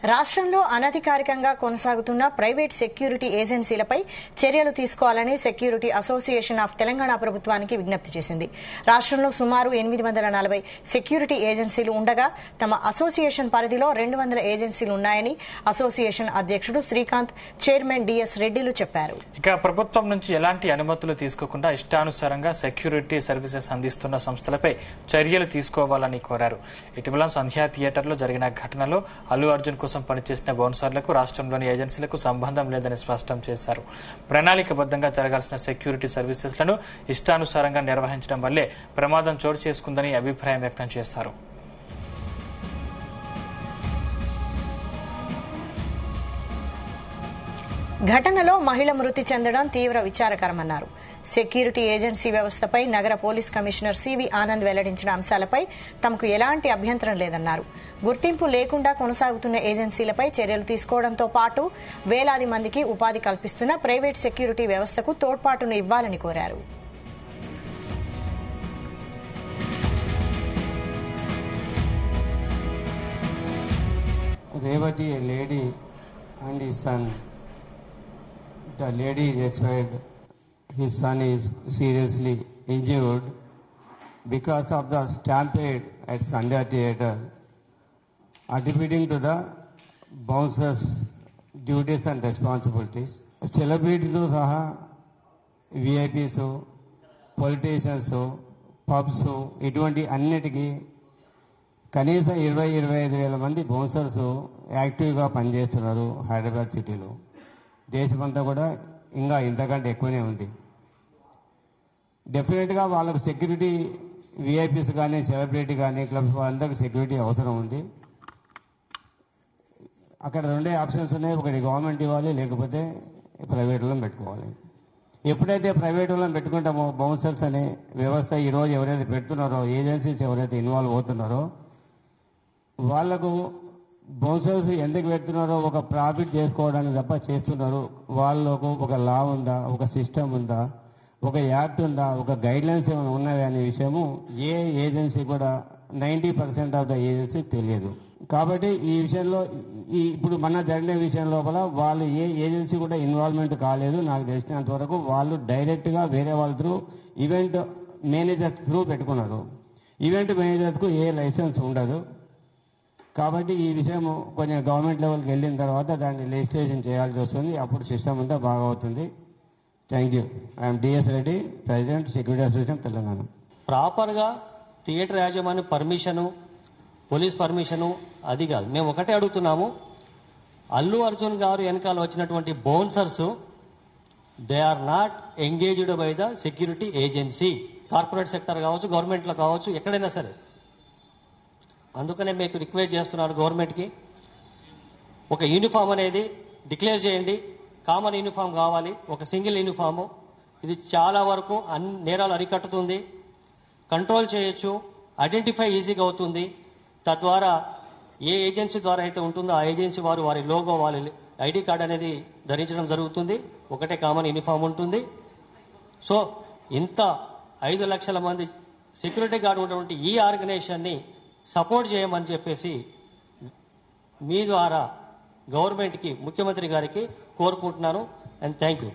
రాష్ట్రంలో అనధికారికంగా కొనసాగుతున్న ప్రైవేట్ సెక్యూరిటీ ఏజెన్సీలపై చర్యలు తీసుకోవాలని సెక్యూరిటీ అసోసియేషన్ ఆఫ్ తెలంగాణ ప్రభుత్వానికి విజ్ఞప్తి చేసింది. రాష్ట్రంలో సుమారు 840 సెక్యూరిటీ ఏజెన్సీలు ఉండగా తమ అసోసియేషన్ పరిధిలో 200 ఏజెన్సీలు ఉన్నాయని అసోసియేషన్ అధ్యక్షుడు శ్రీకాంత్, చైర్మన్ డిఎస్ రెడ్డిలు చెప్పారు. ఇక ప్రభుత్వం నుంచి ఎలాంటి అనుమతులు తీసుకోకుండా ఇష్టానుసారంగా సెక్యూరిటీ సర్వీసెస్ అందిస్తున్న సంస్థలపై చర్యలు తీసుకోవాలని కోరారు. ఇటీవల సంధ్యా థియేటర్లో జరిగిన ఘటనలో అల్లు అర్జున్ కోసం పనిచేసిన బౌన్సర్లకు రాష్ట్రంలోని ఏజెన్సీలకు సంబంధం లేదని స్పష్టం చేశారు. ప్రణాళికబద్ధంగా జరగాల్సిన సెక్యూరిటీ సర్వీసెస్లను ఇష్టానుసారంగా నిర్వహించడం వల్లే ప్రమాదం చోటు చేసుకుందని అభిప్రాయం వ్యక్తం చేశారు. ఘటనలో మహిళ మృతి చెందడం తీవ్ర విచారకరమన్నారు. సెక్యూరిటీ ఏజెన్సీ వ్యవస్థపై నగర పోలీస్ కమిషనర్ సివి ఆనంద్ వెల్లడించిన అంశాలపై తమకు ఎలాంటి అభ్యంతరం లేదన్నారు. గుర్తింపు లేకుండా కొనసాగుతున్న ఏజెన్సీలపై చర్యలు తీసుకోవడంతో పాటు వేలాది మందికి ఉపాధి కల్పిస్తున్న ప్రైవేట్ సెక్యూరిటీ వ్యవస్థకు తోడ్పాటును ఇవ్వాలని కోరారు. Revati, a lady, and his son. The lady is expired. His son is seriously injured because of the stampede at Sandhya Theatre, attributing to the bouncers' duties and responsibilities. Celebrities saha, VIPs, politicians, pubs, ఇటువంటి అన్నిటికీ కనీసం 20-25 వేల మంది bouncers యాక్టివ్గా పనిచేస్తున్నారు హైదరాబాద్ సిటీలో. దేశమంతా కూడా ఇంకా ఇంతకంటే ఎక్కువనే ఉంది. డెఫినెట్గా వాళ్ళకు సెక్యూరిటీ, విఐపీస్ కానీ సెలబ్రిటీ కానీ క్లబ్స్ వాళ్ళందరికీ సెక్యూరిటీ అవసరం ఉంది. అక్కడ 2 ఆప్షన్స్ ఉన్నాయి. ఒకటి గవర్నమెంట్ ఇవ్వాలి, లేకపోతే ప్రైవేట్లో పెట్టుకోవాలి. ఎప్పుడైతే ప్రైవేట్లో పెట్టుకుంటామో బౌన్సర్స్ అనే వ్యవస్థ ఈరోజు ఎవరైతే పెడుతున్నారో, ఏజెన్సీస్ ఎవరైతే ఇన్వాల్వ్ అవుతున్నారో వాళ్లకు బౌన్సర్స్ ఎందుకు పెడుతున్నారో ఒక ప్రాఫిట్ చేసుకోవడానికి తప్ప చేస్తున్నారు. వాళ్ళకు ఒక లా ఉందా, ఒక సిస్టమ్ ఉందా, ఒక యాక్ట్ ఉందా, ఒక గైడ్లైన్స్ ఏమైనా ఉన్నవి అనే విషయము ఏ ఏజెన్సీ కూడా 90% ఆఫ్ ద ఏజెన్సీ తెలియదు. కాబట్టి ఈ విషయంలో ఇప్పుడు మన జరిగిన విషయం లోపల వాళ్ళు ఏ ఏజెన్సీ కూడా ఇన్వాల్వ్మెంట్ కాలేదు. నాకు తెలిసినంత వరకు వాళ్ళు డైరెక్ట్గా వేరే వాళ్ళ త్రూ ఈవెంట్ మేనేజర్ త్రూ పెట్టుకున్నారు. ఈవెంట్ మేనేజర్స్కు ఏ లైసెన్స్ ఉండదు. కాబట్టి ఈ విషయం కొంచెం గవర్నమెంట్ లెవెల్కి వెళ్ళిన తర్వాత దాన్ని లెజిస్లేషన్ చేయాల్సి వస్తుంది. అప్పుడు సిస్టమ్ అంతా బాగా అవుతుంది. Thank you. I'm DS Reddy, president, security association Telangana. ప్రాపర్గా థియేటర్ యాజమాన్యం పర్మిషను, పోలీస్ పర్మిషను అది కాదు. మేము ఒకటే అడుగుతున్నాము, అల్లు అర్జున్ గారు వెనకాల వచ్చినటువంటి bouncers they are not engaged by the security agency. Corporate sector కావచ్చు, గవర్నమెంట్లో కావచ్చు, ఎక్కడైనా సరే. అందుకనే మీకు రిక్వెస్ట్ చేస్తున్నాను గవర్నమెంట్కి, ఒక యూనిఫామ్ అనేది డిక్లేర్ చేయండి. కామన్ యూనిఫామ్ కావాలి, ఒక సింగిల్ యూనిఫాము. ఇది చాలా వరకు నేరాలు అరికట్టుతుంది, కంట్రోల్ చేయొచ్చు, ఐడెంటిఫై ఈజీగా అవుతుంది. తద్వారా ఏ ఏజెన్సీ ద్వారా అయితే ఉంటుందో ఆ ఏజెన్సీ వారు వారి లోగో, వారి ఐడి కార్డ్ అనేది ధరించడం జరుగుతుంది. ఒకటే కామన్ యూనిఫామ్ ఉంటుంది. సో ఇంత 5 లక్షల మంది సెక్యూరిటీ గార్డు ఉన్నటువంటి ఈ ఆర్గనైజేషన్ని సపోర్ట్ చేయమని చెప్పేసి మీ ద్వారా గవర్నమెంట్కి, ముఖ్యమంత్రి గారికి కోరుకుంటున్నాను. And thank you.